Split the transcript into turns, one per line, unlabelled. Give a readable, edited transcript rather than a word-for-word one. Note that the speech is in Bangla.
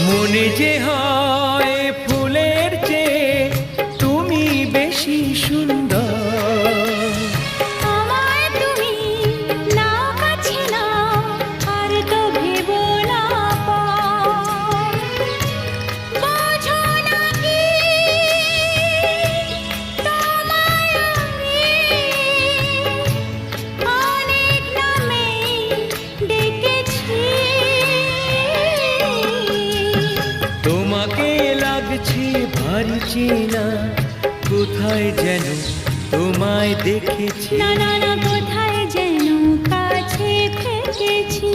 মনে যে হয় ফুলের চেয়ে তুমি বেশি সুন্দর।
আমায় তুমি নাও কাছে নাও, আর তো ভেবো না পর। বোঝো না কি তোমায় আমি অনেক নামেই ডেকেছি।
তোমাকে লাগছে ভারী চেনা, কোথায় যেন তোমায় দেখেছি।
না না না, কোথায় যেন কাছে থেকেছি।